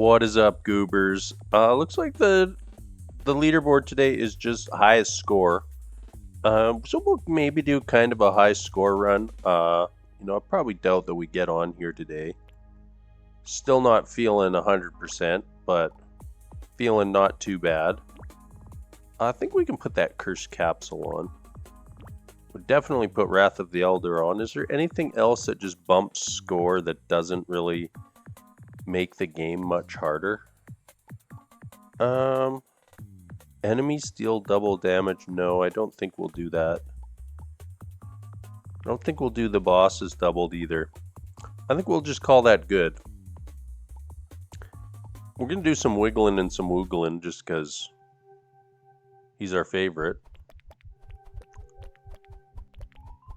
What is up, Goobers? Looks like the leaderboard today is just highest score. So we'll maybe do kind of a high score run. I probably doubt that we get on here today. Still not feeling 100%, but feeling not too bad. I think we can put that cursed capsule on. We'll definitely put Wrath of the Elder on. Is there anything else that just bumps score that doesn't really make the game much harder? Enemies deal double damage. No, I don't think we'll do that. I don't think we'll do the bosses doubled either. I think we'll just call that good. We're gonna do some wiggling and some woogling just because he's our favorite.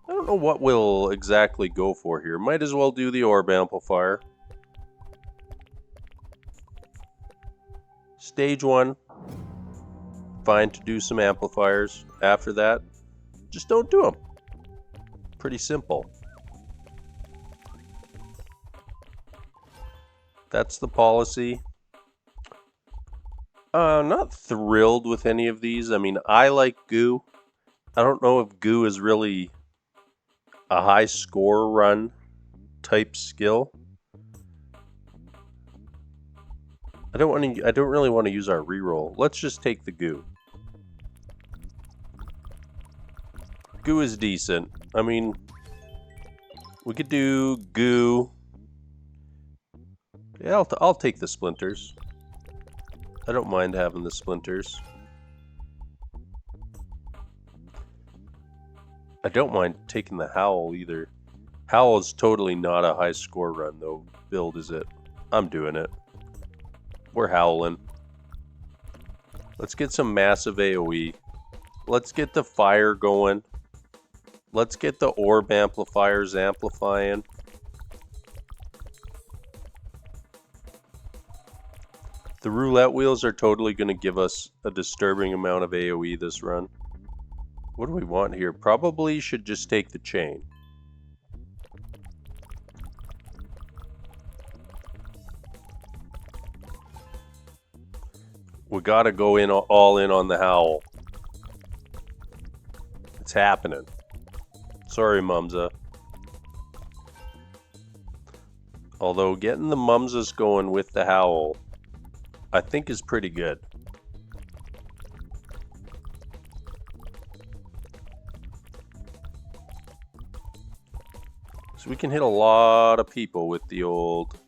I don't know what we'll exactly go for here. Might as well do the orb amplifier. Stage 1. Fine to do some amplifiers. After that, just don't do them. Pretty simple. That's the policy. Not thrilled with any of these. I mean, I like Goo. I don't know if Goo is really a high score run type skill. I don't really want to use our reroll. Let's just take the Goo. Goo is decent. I mean, we could do Goo. Yeah, I'll take the splinters. I don't mind having the splinters. I don't mind taking the Howl either. Howl is totally not a high score run though build, is it? I'm doing it. We're howling. Let's get some massive AOE. Let's get the fire going. Let's get the orb amplifiers amplifying. The roulette wheels are totally going to give us a disturbing amount of AOE this run. What do we want here? Probably should just take the chain. We gotta go in all in on the Howl. It's happening. Sorry, Mumza. Although getting the Mumzas going with the Howl, I think is pretty good. So we can hit a lot of people with the old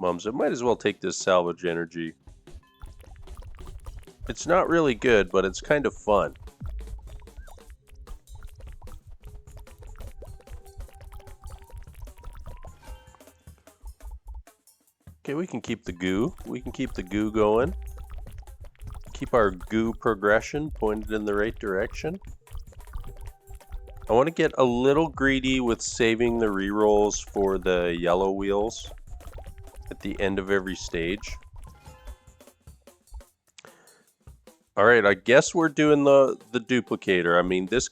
Mumza. Might as well take this salvage energy. It's not really good, but it's kind of fun. Okay, we can keep the Goo. We can keep the Goo going. Keep our Goo progression pointed in the right direction. I want to get a little greedy with saving the rerolls for the yellow wheels at the end of every stage. Alright, I guess we're doing the duplicator. I mean, this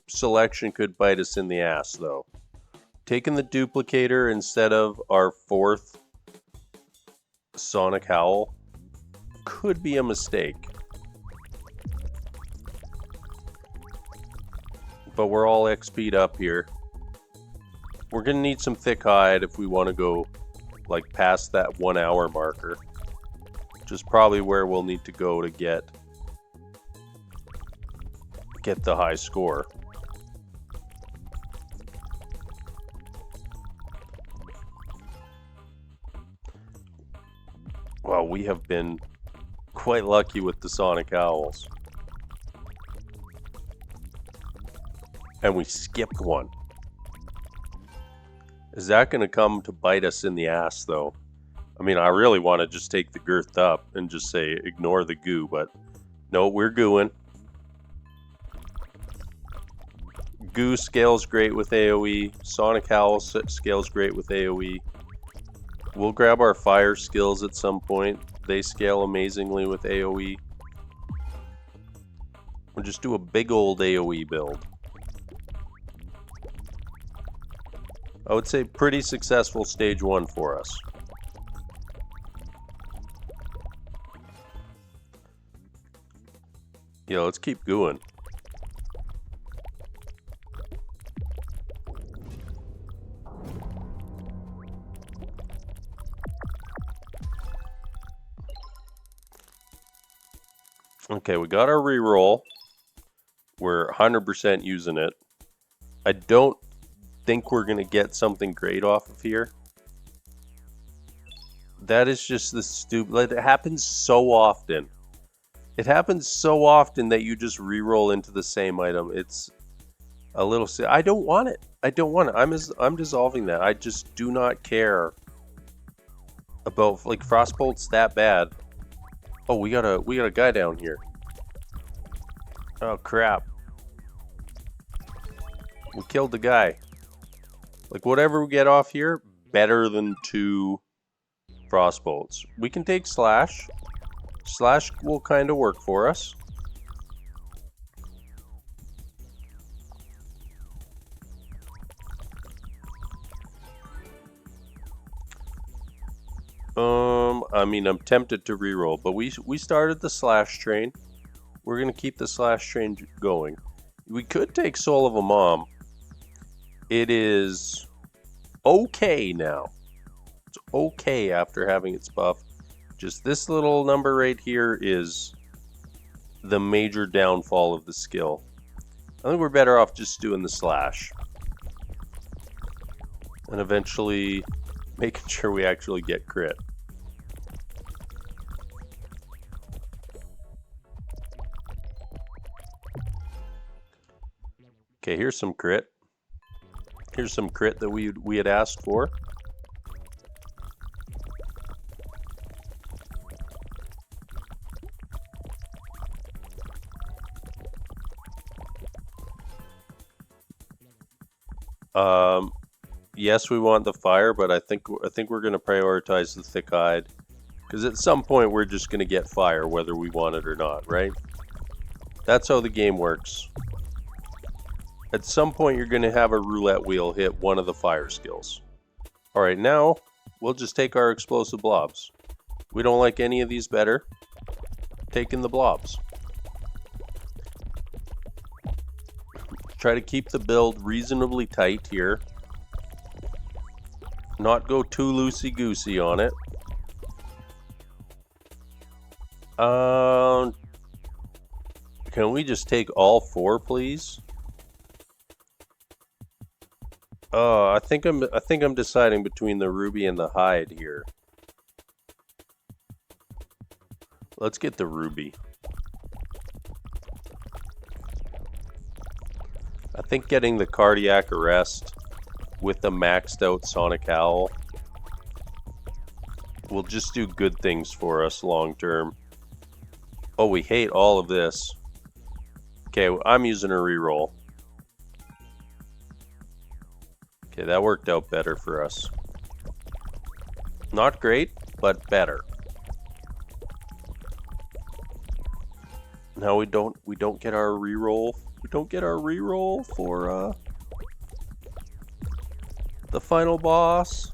selection could bite us in the ass, though. Taking the duplicator instead of our fourth Sonic Howl could be a mistake. But we're all XP'd up here. We're gonna need some thick hide if we want to go like past that 1 hour marker. Which is probably where we'll need to go to get the high score. Well, we have been quite lucky with the Sonic Owls. And we skipped one. Is that going to come to bite us in the ass, though? I mean, I really want to just take the girth up and just say ignore the Goo, but no, we're gooing. Goo scales great with AoE. Sonic Howl scales great with AoE. We'll grab our fire skills at some point. They scale amazingly with AoE. We'll just do a big old AoE build. I would say pretty successful stage 1 for us. Yeah, let's keep going. Okay, we got our reroll. We're 100% using it. I don't think we're going to get something great off of here. That is just the stupid... It happens so often. It happens so often that you just reroll into the same item. It's a little... I don't want it. I don't want it. I'm dissolving that. I just do not care about, like, Frostbolt's that bad. Oh, we got a guy down here. Oh, crap. We killed the guy. Like, whatever we get off here, better than 2 Frostbolts. We can take Slash. Slash will kind of work for us. I mean, I'm tempted to reroll, but we started the Slash train. We're gonna keep the Slash train going. We could take Soul of a Mom. It is okay now. It's okay after having its buff. Just this little number right here is the major downfall of the skill. I think we're better off just doing the Slash. And eventually making sure we actually get crit. Okay, here's some crit. Here's some crit that we had asked for. Yes, we want the fire, but I think we're going to prioritize the thick hide, because at some point we're just going to get fire whether we want it or not, right? That's how the game works. At some point you're going to have a roulette wheel hit one of the fire skills. Alright, now we'll just take our explosive blobs. We don't like any of these better. Taking the blobs. Try to keep the build reasonably tight here. Not go too loosey-goosey on it. Can we just take all 4, please? I think I'm deciding between the ruby and the hide here. Let's get the ruby. I think getting the cardiac arrest with the maxed out Sonic Owl will just do good things for us long term. Oh, we hate all of this. Okay, I'm using a reroll. Okay, that worked out better for us. Not great, but better. Now we don't get our reroll. We don't get our reroll for the final boss.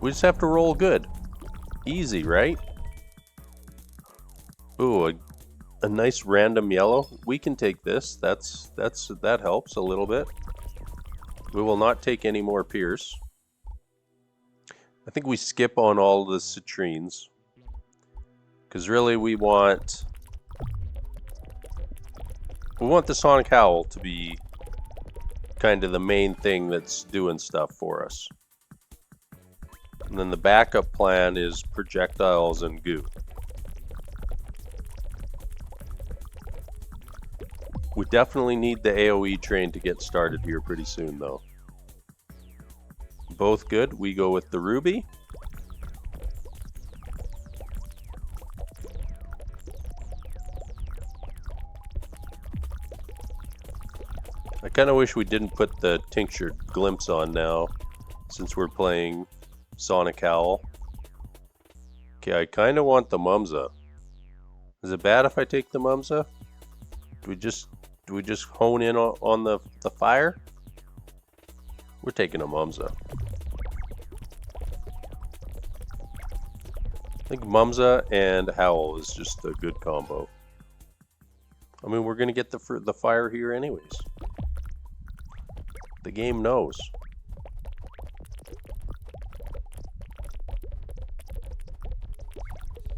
We just have to roll good. Easy, right? Ooh, a nice random yellow. We can take this. That helps a little bit. We will not take any more Pierce. I think we skip on all the citrines. Because really we want the Sonic Owl to be kind of the main thing that's doing stuff for us. And then the backup plan is projectiles and goo. We definitely need the AOE train to get started here pretty soon though. Both good. We go with the ruby. I kind of wish we didn't put the tinctured glimpse on now, since we're playing Sonic Owl. Okay, I kind of want the Mumza. Is it bad if I take the Mumza? Do we just hone in on the fire? We're taking a Mumza. I think Mumza and Howl is just a good combo. I mean, we're going to get the fire here anyways. The game knows.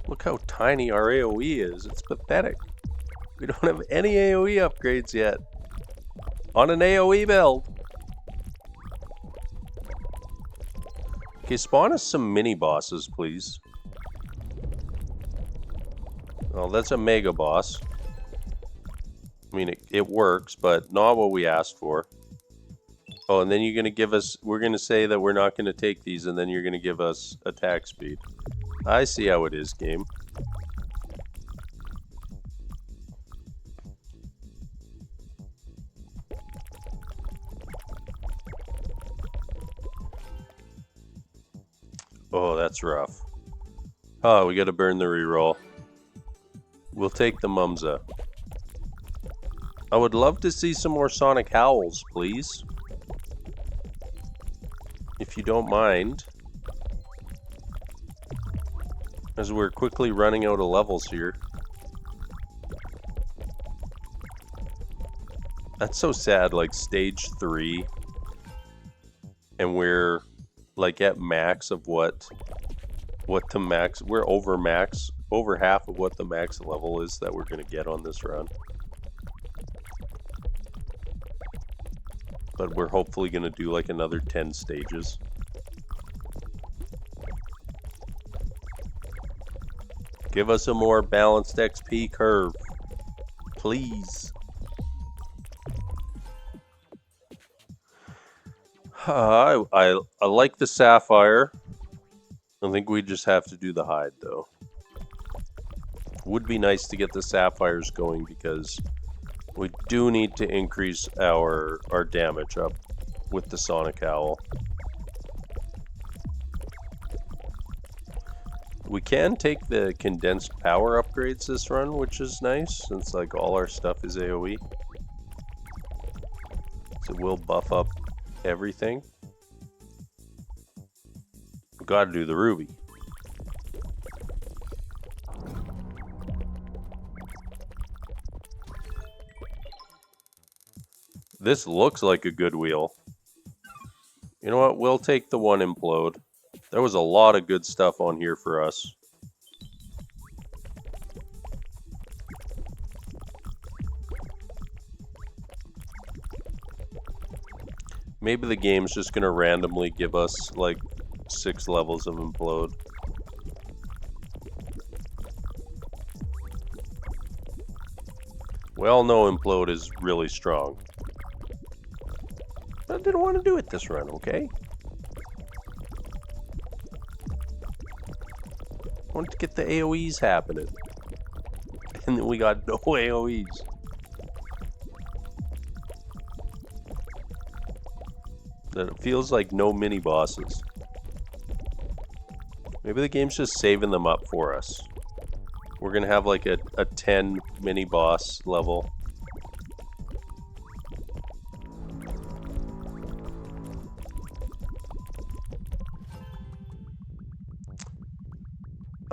Look how tiny our AOE is. It's pathetic. We don't have any AOE upgrades yet. On an AOE build. Okay, spawn us some mini bosses, please. Well, that's a mega boss. I mean, it works, but not what we asked for. Oh, and then you're going to give us... We're going to say that we're not going to take these, and then you're going to give us attack speed. I see how it is, game. Oh, that's rough. Oh, we got to burn the reroll. We'll take the Mumza. I would love to see some more Sonic Howls, please. If you don't mind. As we're quickly running out of levels here. That's so sad, like stage 3. And we're like at max of what the max, we're over max, over half of what the max level is that we're going to get on this run. But we're hopefully going to do like another 10 stages. Give us a more balanced XP curve, please. I like the Sapphire. I think we just have to do the Hide, though. Would be nice to get the Sapphires going because we do need to increase our damage up with the Sonic Owl. We can take the condensed power upgrades this run, which is nice, since like all our stuff is AoE. So we'll buff up everything. We gotta do the Ruby. This looks like a good wheel. You know what? We'll take the one implode. There was a lot of good stuff on here for us. Maybe the game's just gonna randomly give us like 6 levels of implode. We all know implode is really strong. I didn't want to do it this run, okay? I wanted to get the AoEs happening. And then we got no AoEs. That it feels like no mini bosses. Maybe the game's just saving them up for us. We're gonna have like a 10 mini boss level.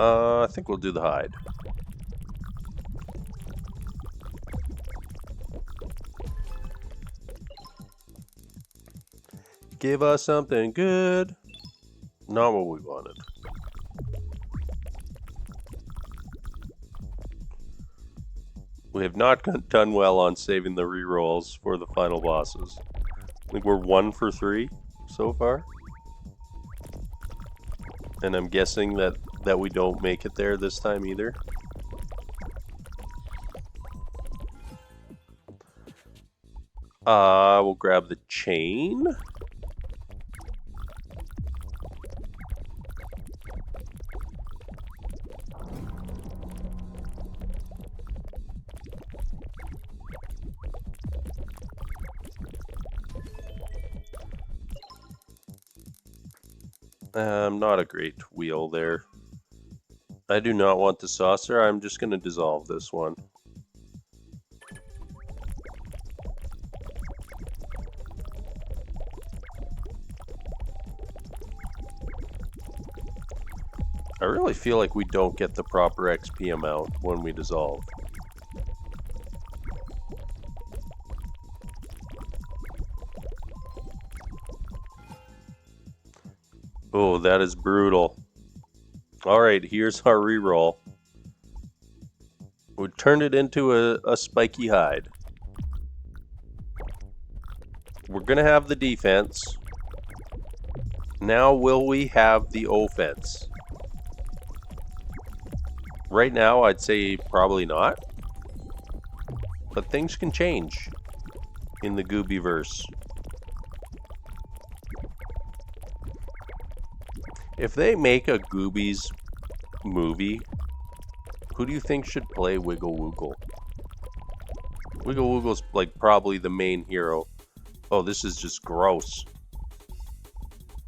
I think we'll do the Hide. Give us something good. Not what we wanted. We have not done well on saving the rerolls for the final bosses. I think we're 1 for 3 so far. And I'm guessing that we don't make it there this time either. We'll grab the chain. Not a great wheel there. I do not want the saucer. I'm just going to dissolve this one. I really feel like we don't get the proper XP amount when we dissolve. Oh, that is brutal. Alright, here's our reroll. We turned it into a spiky hide. We're gonna have the defense. Now will we have the offense? Right now I'd say probably not. But things can change in the Goobieverse. If they make a Goobies movie, who do you think should play Wiggle Woogle? Wiggle Woogle's like probably the main hero. Oh, this is just gross.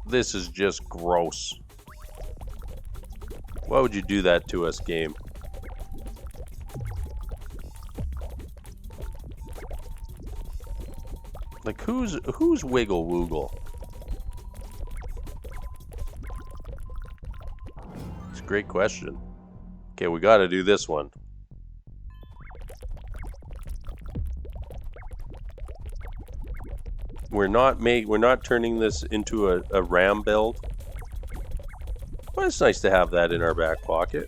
This is just gross. Why would you do that to us, game? Like, who's Wiggle Woogle? It's a great question. Okay, we gotta do this one. We're not turning this into a ram build. But it's nice to have that in our back pocket.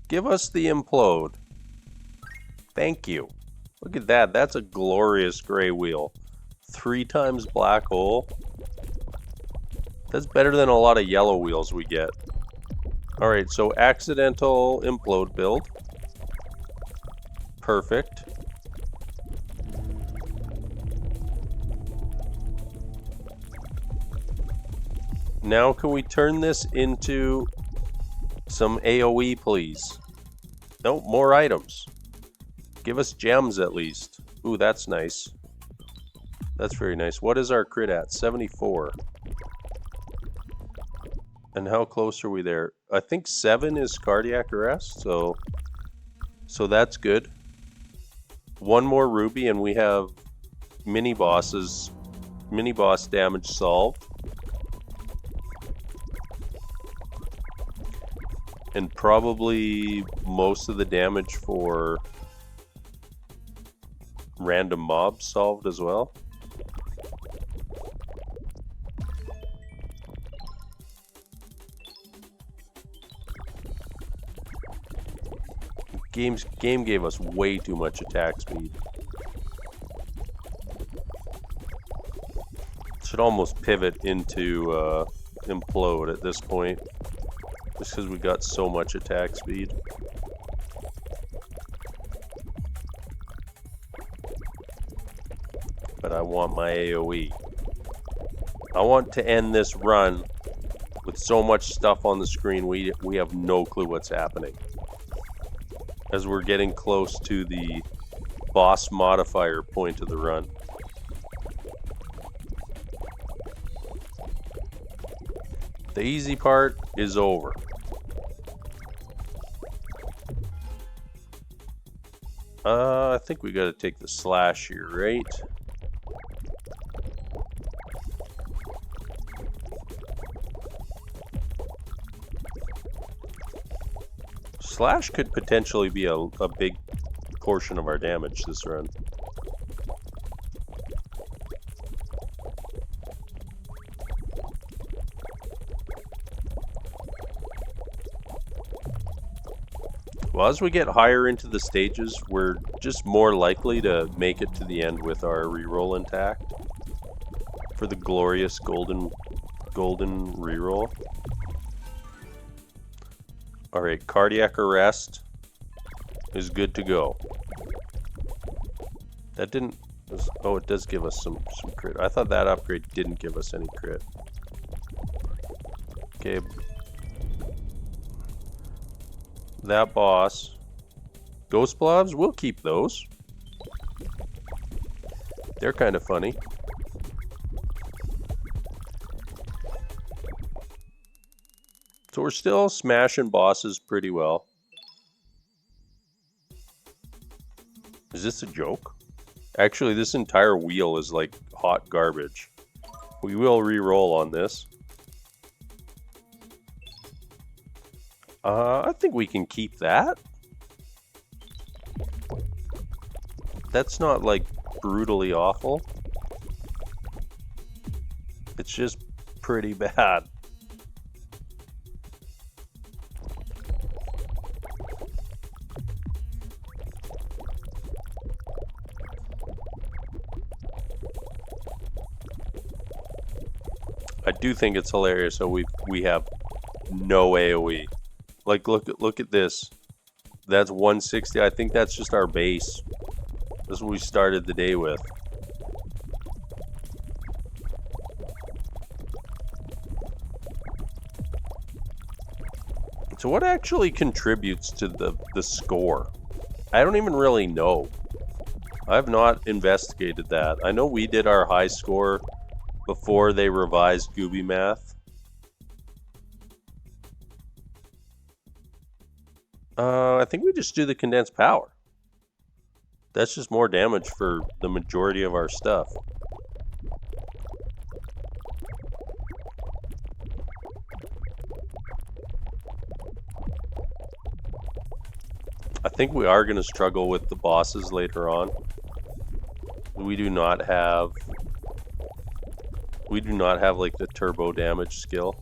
Give us the implode. Thank you. Look at that. That's a glorious gray wheel. 3 times black hole. That's better than a lot of yellow wheels we get. Alright, so accidental implode build. Perfect. Now can we turn this into some AOE, please? Nope, more items. Give us gems at least. Ooh, that's nice. That's very nice. What is our crit at? 74. And how close are we there? I think 7 is cardiac arrest, so that's good. One more ruby and we have mini boss damage solved. And probably most of the damage for random mobs solved as well. Game gave us way too much attack speed. Should almost pivot into implode at this point. Just because we got so much attack speed. But I want my AOE. I want to end this run with so much stuff on the screen we have no clue what's happening. As we're getting close to the boss modifier point of the run. The easy part is over. I think we gotta take the slash here, right? Slash could potentially be a big portion of our damage this run. Well, as we get higher into the stages, we're just more likely to make it to the end with our reroll intact. For the glorious golden reroll. Alright, cardiac arrest is good to go. That didn't... Oh, it does give us some crit. I thought that upgrade didn't give us any crit. Okay. That boss. Ghost blobs, we'll keep those. They're kind of funny. So we're still smashing bosses pretty well. Is this a joke? Actually, this entire wheel is like hot garbage. We will re-roll on this. I think we can keep that. That's not like brutally awful. It's just pretty bad. I do think it's hilarious that we have no AOE. Like look at this. That's 160. I think that's just our base. This is what we started the day with. So what actually contributes to the score? I don't even really know. I've not investigated that. I know we did our high score before they revised Goobie math. I think we just do the condensed power. That's just more damage for the majority of our stuff. I think we are going to struggle with the bosses later on. We do not have like the turbo damage skill.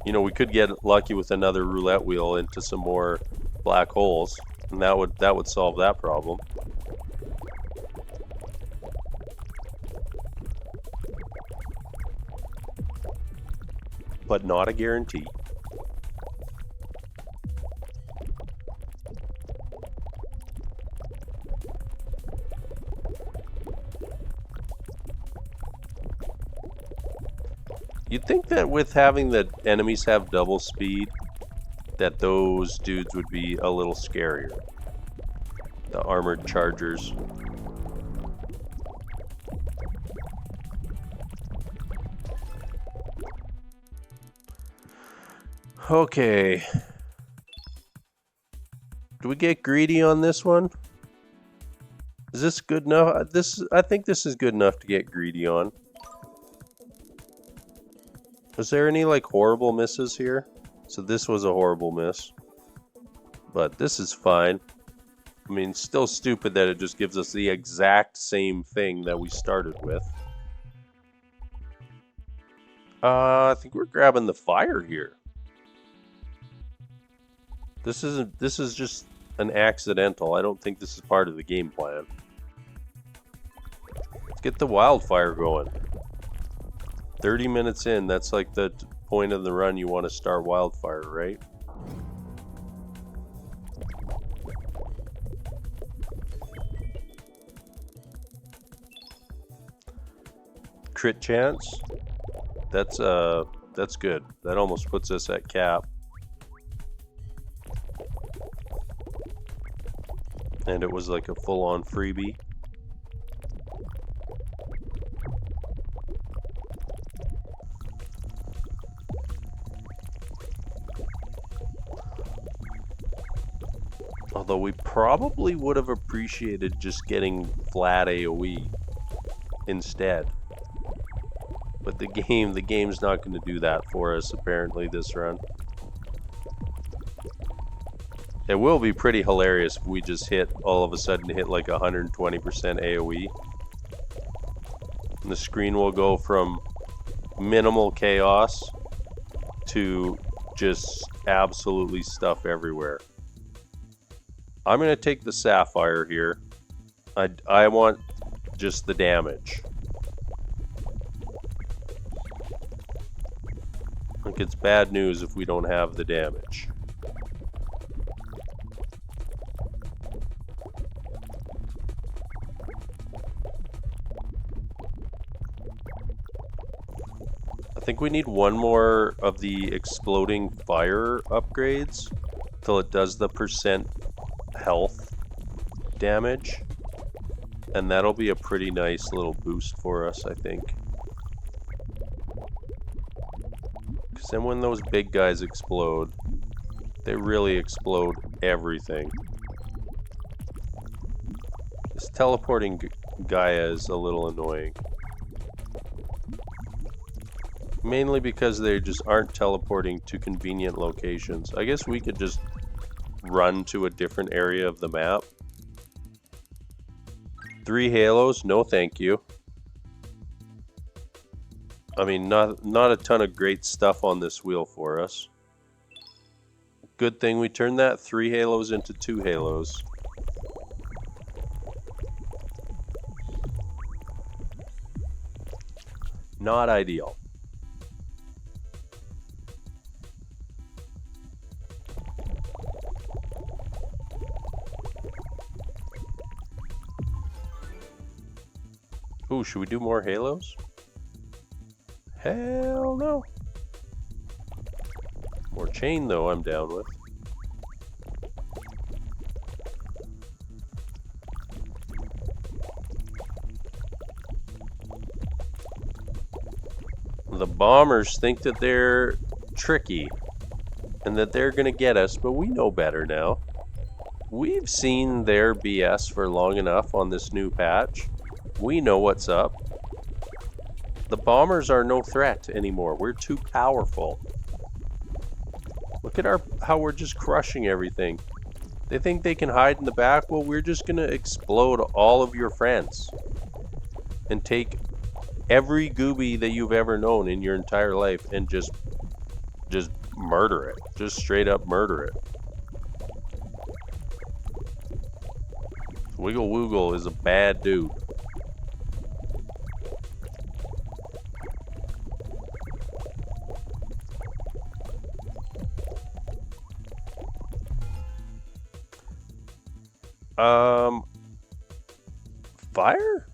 You know, we could get lucky with another roulette wheel into some more black holes, and that would solve that problem. But not a guarantee. You'd think that with having the enemies have double speed, that those dudes would be a little scarier. The armored chargers. Okay. Do we get greedy on this one? Is this good enough? I think this is good enough to get greedy on. Was there any like horrible misses here? So this was a horrible miss. But this is fine. I mean, still stupid that it just gives us the exact same thing that we started with. I think we're grabbing the fire here. This is just an accidental. I don't think this is part of the game plan. Let's get the wildfire going. 30 minutes in, that's like the point of the run you want to start wildfire, right? Crit chance. That's good. That almost puts us at cap. And it was like a full-on freebie. Although we probably would have appreciated just getting flat AOE instead. But the game's not going to do that for us apparently this run. It will be pretty hilarious if we just all of a sudden hit like 120% AOE. And the screen will go from minimal chaos to just absolutely stuff everywhere. I'm going to take the sapphire here. I want just the damage. Like, it's bad news if we don't have the damage. I think we need one more of the exploding fire upgrades till it does the percent health damage, and that'll be a pretty nice little boost for us, I think. Because then when those big guys explode, they really explode everything. This teleporting Gaia is a little annoying. Mainly because they just aren't teleporting to convenient locations. I guess we could just run to a different area of the map. 3 halos? No thank you. I mean, not a ton of great stuff on this wheel for us. Good thing we turned that 3 halos into 2 halos. Not ideal. Ooh, should we do more halos? Hell no. More chain though, I'm down with. The bombers think that they're tricky and that they're gonna get us, but we know better now. We've seen their BS for long enough on this new patch. We know what's up. The bombers are no threat anymore. We're too powerful. Look at how we're just crushing everything. They think they can hide in the back. Well, we're just gonna explode all of your friends and take every Goobie that you've ever known in your entire life and just murder it. Just straight up murder it. Wiggle Woogle is a bad dude. Fire?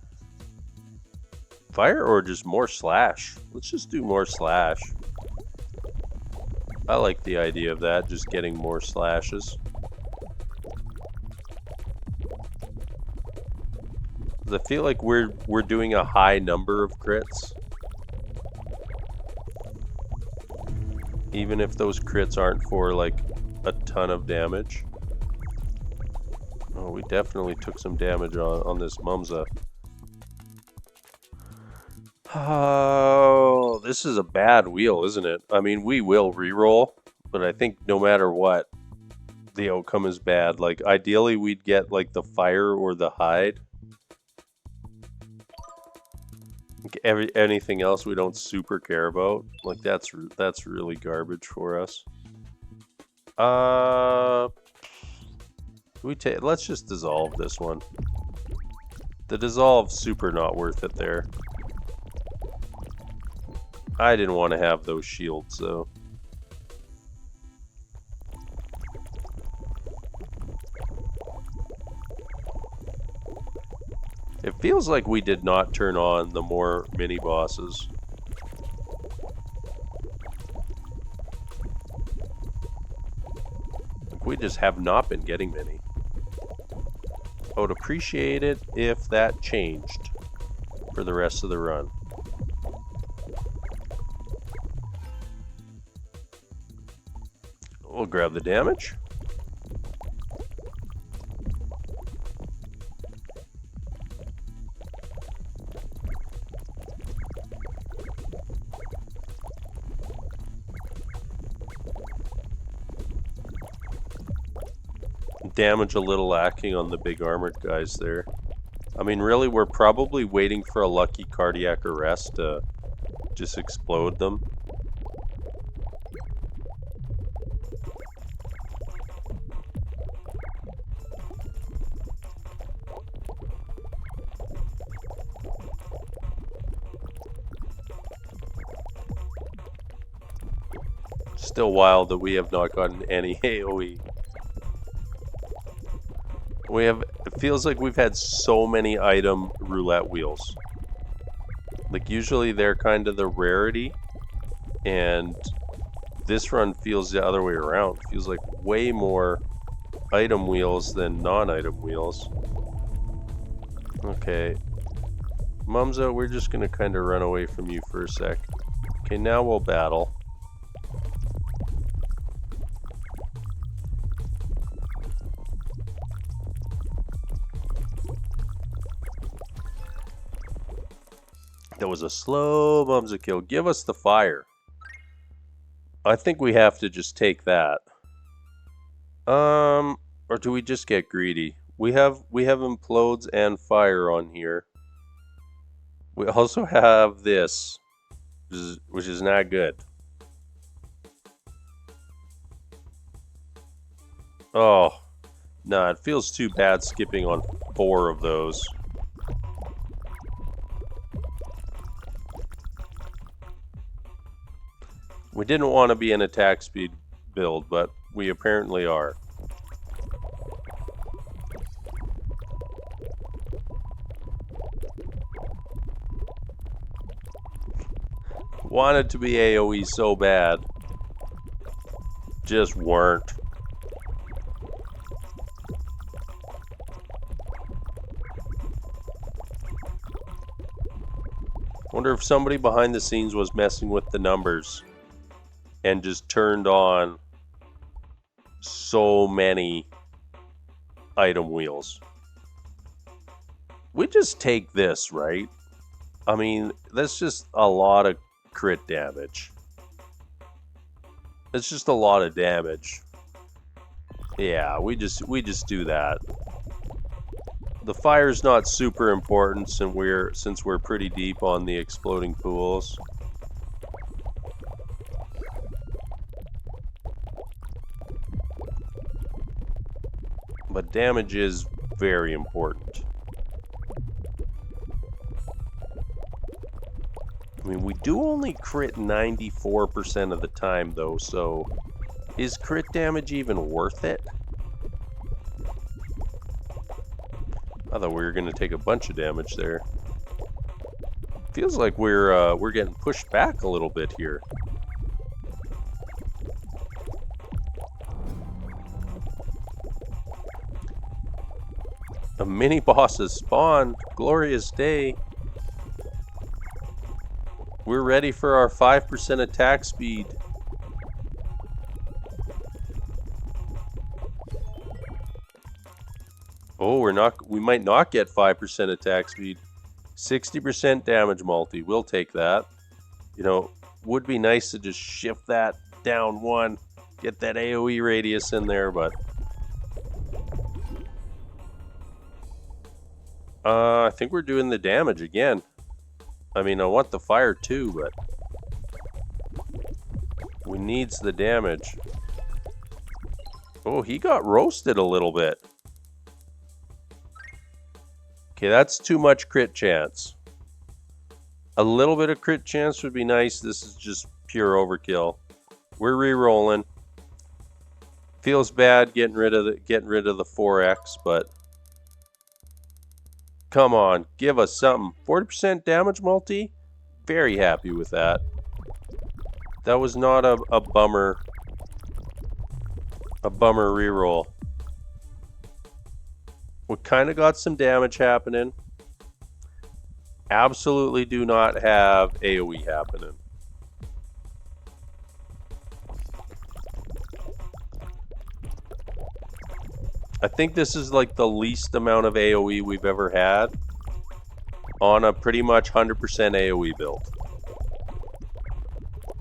Fire or just more slash? Let's just do more slash. I like the idea of that, just getting more slashes. I feel like we're doing a high number of crits. Even if those crits aren't for like a ton of damage. Oh, we definitely took some damage on this Mumza. Oh, this is a bad wheel, isn't it? I mean, we will reroll, but I think no matter what, the outcome is bad. Like, ideally, we'd get like the fire or the hide. Anything else we don't super care about. Like, that's really garbage for us. Let's just dissolve this one. The dissolve's super not worth it there. I didn't want to have those shields, though. It feels like we did not turn on the more mini bosses. Like, we just have not been getting many. I would appreciate it if that changed for the rest of the run. We'll grab the damage. Damage a little lacking on the big armored guys there. I mean, really, we're probably waiting for a lucky cardiac arrest to just explode them. Still wild that we have not gotten any AOE. It feels like we've had so many item roulette wheels. Like, usually they're kind of the rarity, and this run feels the other way around. It feels like way more item wheels than non-item wheels. Okay. Mumza, we're just gonna kind of run away from you for a sec. Okay, now we'll battle. That was a slow bumps a kill. Give us the fire. I think we have to just take that. Or do we just get greedy? We have implodes and fire on here. We also have this, which is not good. Oh, nah, it feels too bad skipping on 4 of those. We didn't want to be an attack speed build, but we apparently are. Wanted to be AOE so bad. Just weren't. Wonder if somebody behind the scenes was messing with the numbers and just turned on so many item wheels. We just take this, right? I mean, that's just a lot of crit damage. It's just a lot of damage. Yeah, we just do that. The fire's not super important since we're pretty deep on the exploding pools. But damage is very important. I mean, we do only crit 94% of the time, though, so is crit damage even worth it? I thought we were going to take a bunch of damage there. Feels like we're getting pushed back a little bit here. A mini boss has spawned. Glorious day. We're ready for our 5% attack speed. Oh, we might not get 5% attack speed. 60% damage multi. We'll take that. You know, would be nice to just shift that down 1. Get that AOE radius in there, but I think we're doing the damage again. I mean, I want the fire too, but we needs the damage. Oh, he got roasted a little bit. Okay, that's too much crit chance. A little bit of crit chance would be nice. This is just pure overkill. We're re-rolling. Feels bad getting rid of the 4x, but come on, give us something. 40% damage multi? Very happy with that. That was not a bummer. A bummer reroll. We kind of got some damage happening. Absolutely do not have AoE happening. I think this is like the least amount of AoE we've ever had on a pretty much 100% AoE build.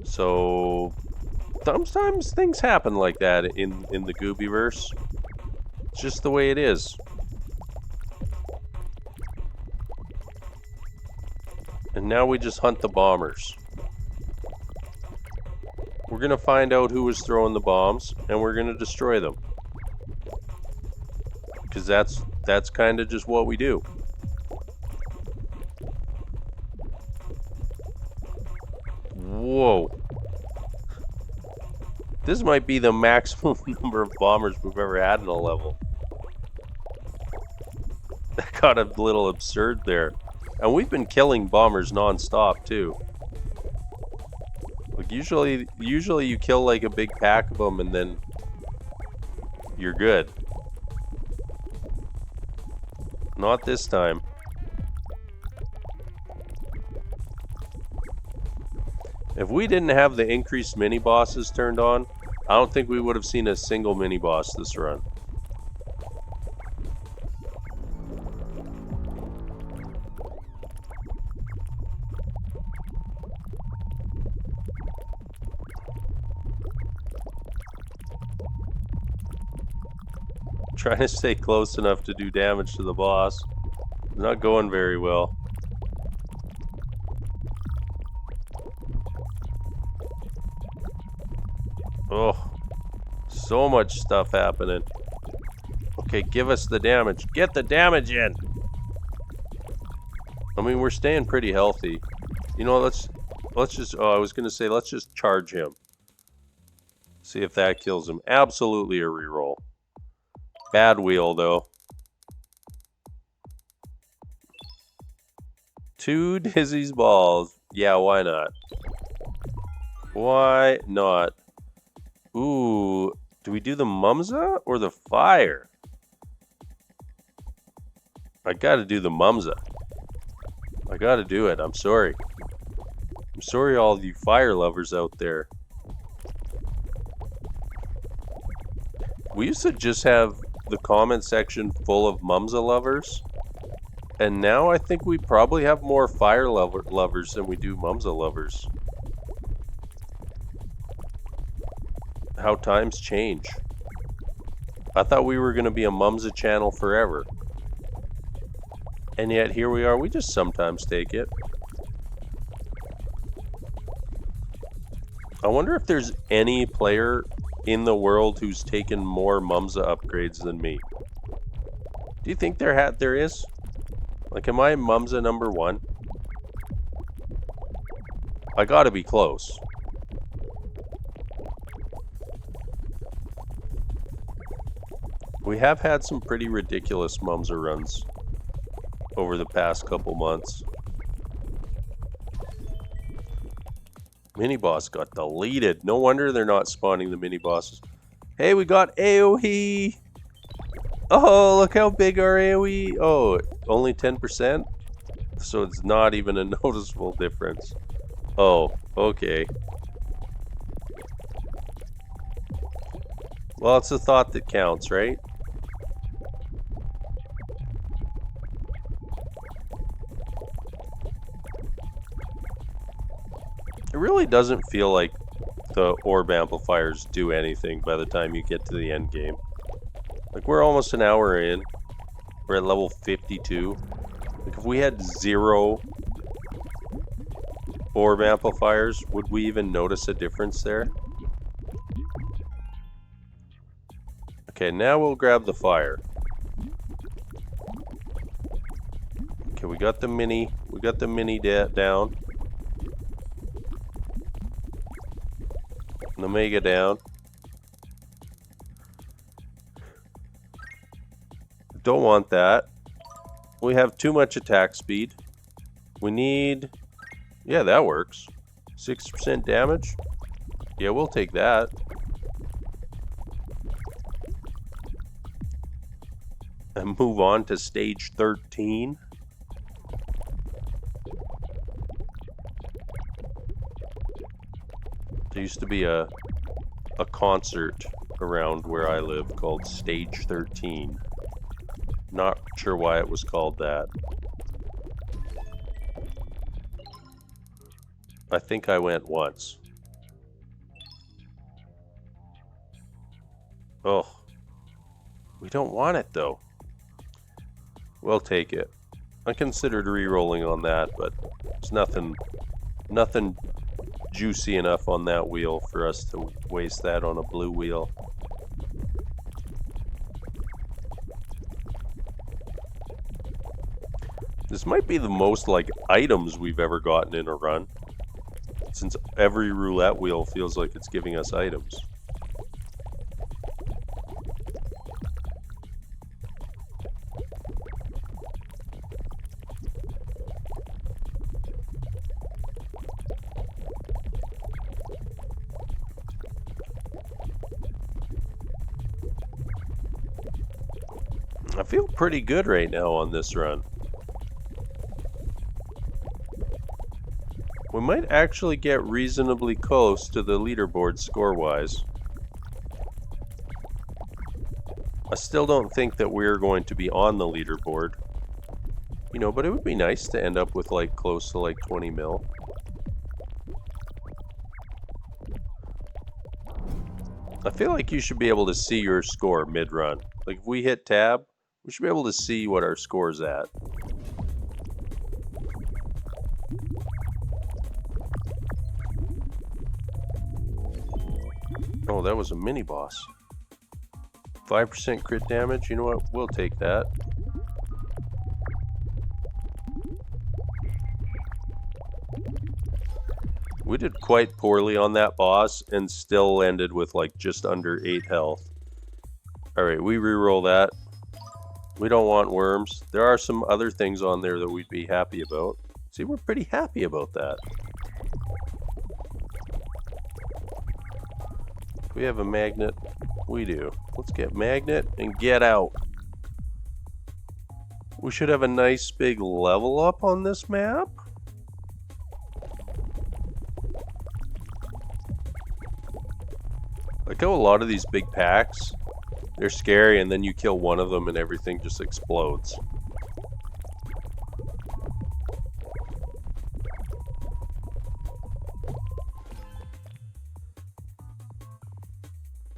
So sometimes things happen like that in the Goobieverse. It's just the way it is. And now we just hunt the bombers. We're going to find out who was throwing the bombs, and we're going to destroy them. Because that's kind of just what we do. Whoa. This might be the maximum number of bombers we've ever had in a level. That got a little absurd there. And we've been killing bombers non-stop too. Like usually you kill like a big pack of them and then you're good. Not this time. If we didn't have the increased mini bosses turned on, I don't think we would have seen a single mini boss this run. Trying to stay close enough to do damage to the boss. Not going very well. Oh, so much stuff happening. Okay, give us the damage. Get the damage in! I mean, we're staying pretty healthy. You know, let's just... Oh, I was going to say, let's just charge him. See if that kills him. Absolutely a reroll. Bad wheel, though. 2 Dizzy's balls. Yeah, why not? Why not? Ooh, do we do the Mumza or the fire? I gotta do the Mumza. I gotta do it. I'm sorry. I'm sorry, all you fire lovers out there. We used to just have the comment section full of Mumza lovers. And now I think we probably have more fire lovers than we do Mumza lovers. How times change. I thought we were going to be a Mumza channel forever. And yet here we are. We just sometimes take it. I wonder if there's any player in the world who's taken more Mumza upgrades than me. Do you think there is? Like, am I Mumza number 1? I gotta be close. We have had some pretty ridiculous Mumza runs over the past couple months. Mini boss got deleted. No wonder they're not spawning the mini bosses. Hey, we got AOE! Oh, look how big our AOE... Oh, only 10%? So it's not even a noticeable difference. Oh, okay. Well, it's the thought that counts, right? It really doesn't feel like the orb amplifiers do anything by the time you get to the end game. Like, we're almost an hour in. We're at level 52. Like, if we had 0 orb amplifiers, would we even notice a difference there? Okay, now we'll grab the fire. Okay, we got the mini down. The mega down. Don't want that. We have too much attack speed. We need... Yeah, that works. 6% damage? Yeah, we'll take that. And move on to stage 13. There used to be a concert around where I live called Stage 13. Not sure why it was called that. I think I went once. Oh. We don't want it though. We'll take it. I considered re-rolling on that, but there's nothing juicy enough on that wheel for us to waste that on a blue wheel. This might be the most, like, items we've ever gotten in a run, since every roulette wheel feels like it's giving us items. I feel pretty good right now on this run. We might actually get reasonably close to the leaderboard score-wise. I still don't think that we're going to be on the leaderboard. You know, but it would be nice to end up with, like, close to, like, 20 mil. I feel like you should be able to see your score mid-run. Like if we hit tab, we should be able to see what our score's at. Oh, that was a mini boss. 5% crit damage, you know what? We'll take that. We did quite poorly on that boss and still ended with like just under 8 health. Alright, we reroll that. We don't want worms. There are some other things on there that we'd be happy about. See, we're pretty happy about that. We have a magnet. We do. Let's get magnet and get out. We should have a nice big level up on this map. Like how a lot of these big packs, they're scary and then you kill one of them and everything just explodes.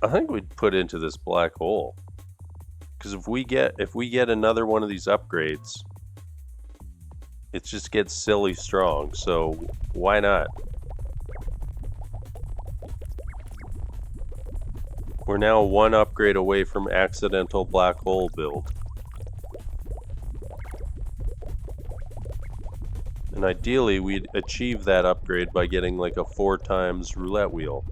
I think we'd put into this black hole. Because if we get another one of these upgrades, it just gets silly strong, so why not? We're now one upgrade away from accidental black hole build. And ideally we'd achieve that upgrade by getting like a 4 times roulette wheel.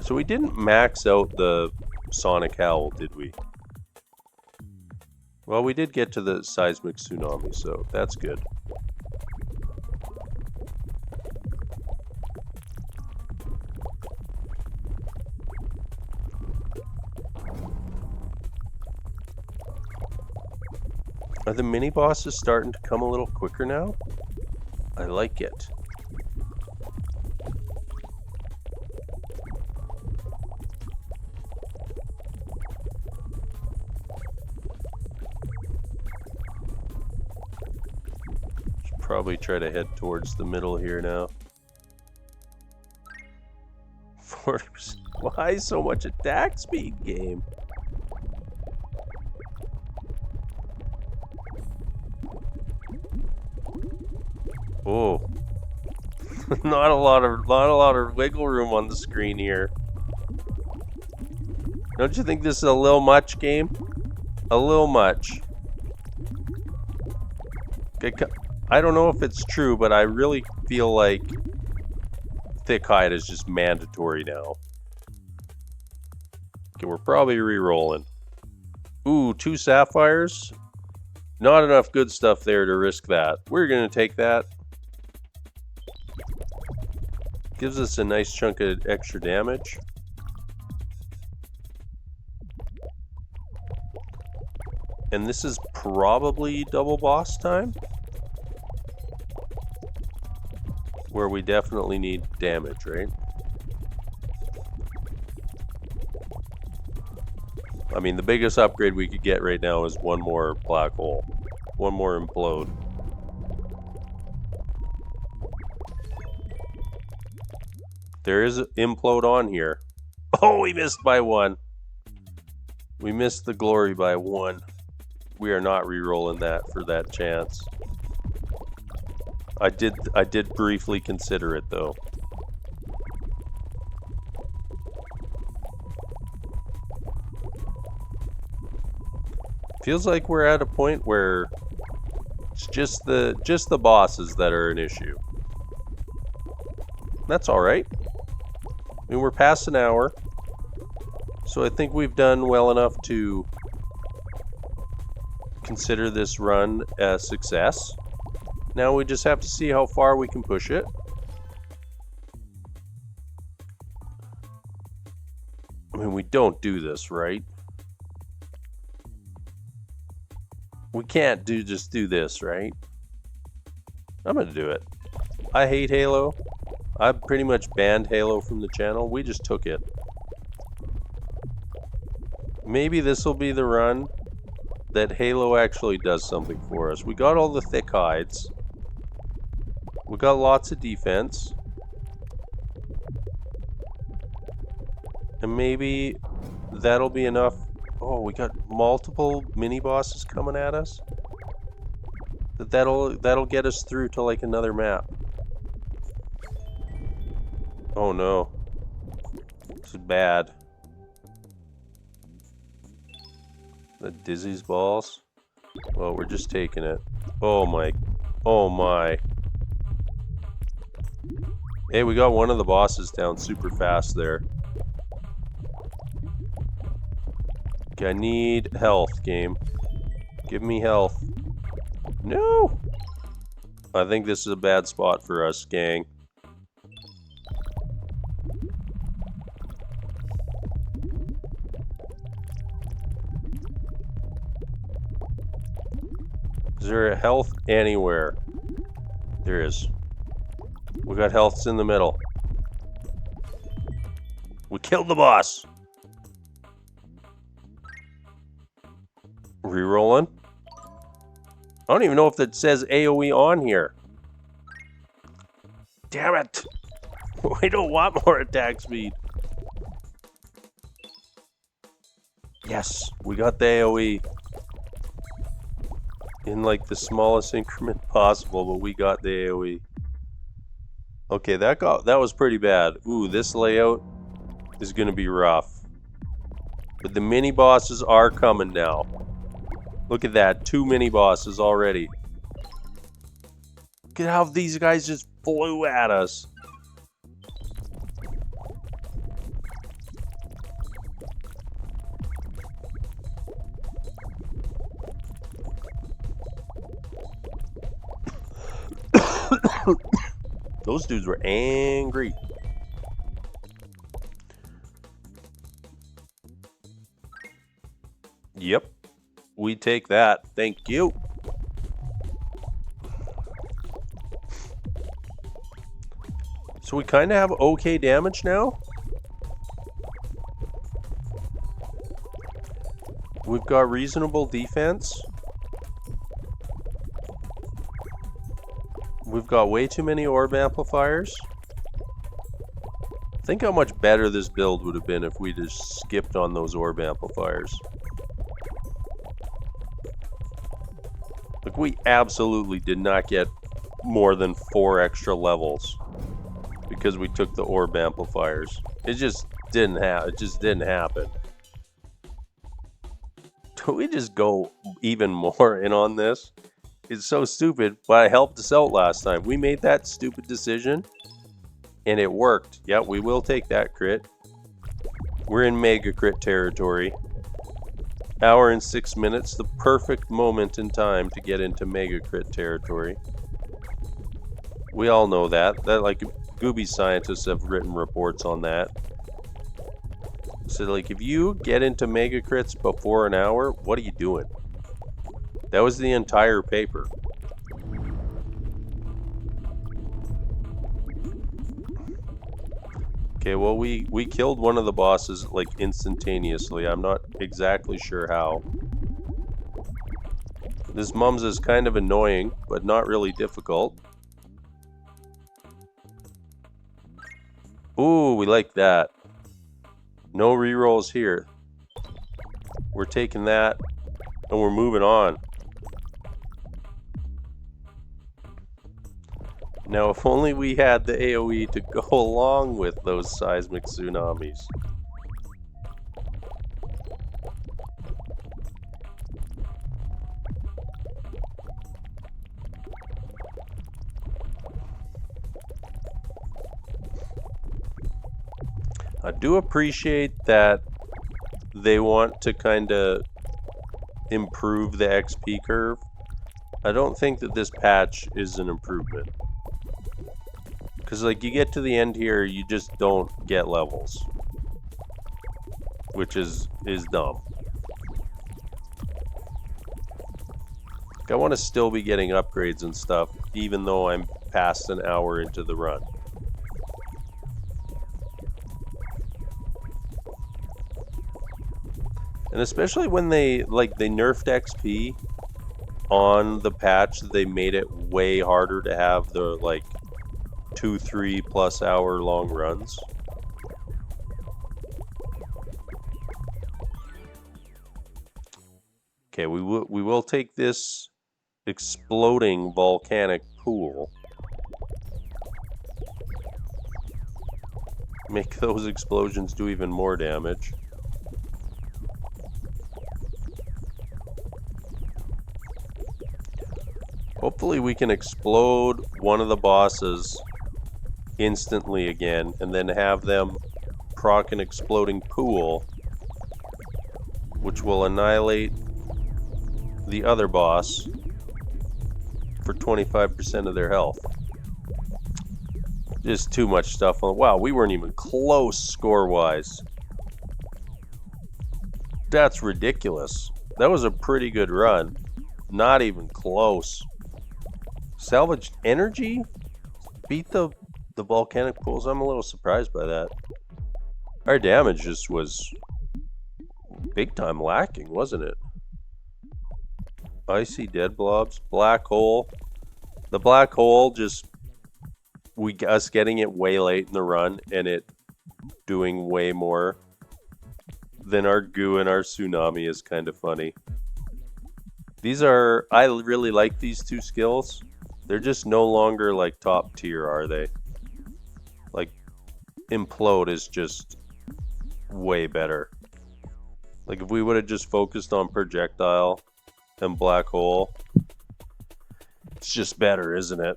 So we didn't max out the Sonic Howl, did we? Well, we did get to the Seismic Tsunami, so that's good. Are the mini bosses starting to come a little quicker now? I like it. Probably try to head towards the middle here now. 40%. Why so much attack speed, game? Oh, not a lot of wiggle room on the screen here. Don't you think this is a little much, game? A little much. Okay, I don't know if it's true, but I really feel like thick hide is just mandatory now. Okay, we're probably re-rolling. Ooh, 2 sapphires. Not enough good stuff there to risk that. We're gonna take that. Gives us a nice chunk of extra damage. And this is probably double boss time, where we definitely need damage, right? I mean, the biggest upgrade we could get right now is one more black hole. One more implode. There is an implode on here. Oh, we missed by 1. We missed the glory by 1. We are not re-rolling that for that chance. I did briefly consider it though. Feels like we're at a point where it's just the bosses that are an issue. That's all right. I mean, we're past an hour, so I think we've done well enough to consider this run a success. Now we just have to see how far we can push it. I mean, we don't do this, right? We can't just do this, right? I'm gonna do it. I hate Halo. I've pretty much banned Halo from the channel. We just took it. Maybe this will be the run that Halo actually does something for us. We got all the thick hides. We got lots of defense. And maybe that'll be enough. Oh, we got multiple mini bosses coming at us. That'll get us through to like another map. Oh no. This is bad. The Dizzy's balls. Well, we're just taking it. Oh my. Oh my. Hey, we got one of the bosses down super fast there. Okay, I need health, game. Give me health. No! I think this is a bad spot for us, gang. Is there a health anywhere? There is. We got healths in the middle. We killed the boss! Rerolling. I don't even know if that says AOE on here. Damn it! We don't want more attack speed. Yes, we got the AOE. In like the smallest increment possible, but we got the AOE. Okay, that was pretty bad. Ooh, this layout is gonna be rough. But the mini bosses are coming now. Look at that, 2 mini bosses already. Look at how these guys just flew at us. Those dudes were angry. Yep. We take that. Thank you. So we kind of have okay damage now. We've got reasonable defense. We've got way too many orb amplifiers. Think how much better this build would have been if we just skipped on those orb amplifiers. Like, we absolutely did not get more than 4 extra levels because we took the orb amplifiers. It just didn't happen. Do we just go even more in on this? It's so stupid, but I helped us out last time. We made that stupid decision, and it worked. Yeah, we will take that crit. We're in mega crit territory. Hour and 6 minutes, the perfect moment in time to get into mega crit territory. We all know that. Like, Goobies scientists have written reports on that. So, like, if you get into mega crits before an hour, what are you doing? That was the entire paper. Okay, well, we killed one of the bosses, like, instantaneously. I'm not exactly sure how. This Mums is kind of annoying, but not really difficult. Ooh, we like that. No rerolls here. We're taking that, and we're moving on. Now, if only we had the AOE to go along with those seismic tsunamis. I do appreciate that they want to kind of improve the XP curve. I don't think that this patch is an improvement. Because, like, you get to the end here, you just don't get levels. Which is dumb. Like, I want to still be getting upgrades and stuff, even though I'm past an hour into the run. And especially when they nerfed XP on the patch, they made it way harder to have the, like, 2, 3+ hour long runs. Okay, we will take this exploding volcanic pool. Make those explosions do even more damage. Hopefully we can explode one of the bosses instantly again and then have them proc an exploding pool, which will annihilate the other boss for 25% of their health. Just too much stuff on. Wow, we weren't even close score-wise. That's ridiculous. That was a pretty good run. Not even close. Salvaged energy? Beat the volcanic pools? I'm a little surprised by that. Our damage just was big time lacking, wasn't it? Icy dead blobs. Black hole. The black hole just... us getting it way late in the run and it doing way more than our goo and our tsunami is kind of funny. These are... I really like these two skills. They're just no longer like top tier, are they? Like, implode is just way better. Like if we would have just focused on projectile and black hole, it's just better, isn't it?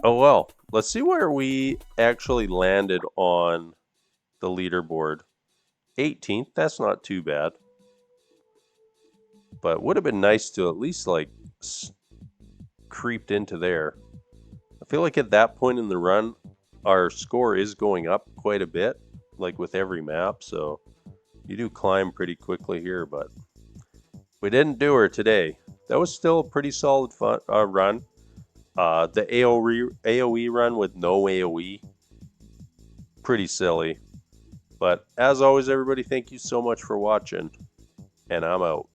Oh well, let's see where we actually landed on the leaderboard. 18th, that's not too bad. But would have been nice to at least like creeped into there. I feel like at that point in the run, our score is going up quite a bit, like with every map, so you do climb pretty quickly here, but we didn't do her today. That was still a pretty solid run. The AOE run with no AOE, pretty silly. But as always, everybody, thank you so much for watching, and I'm out.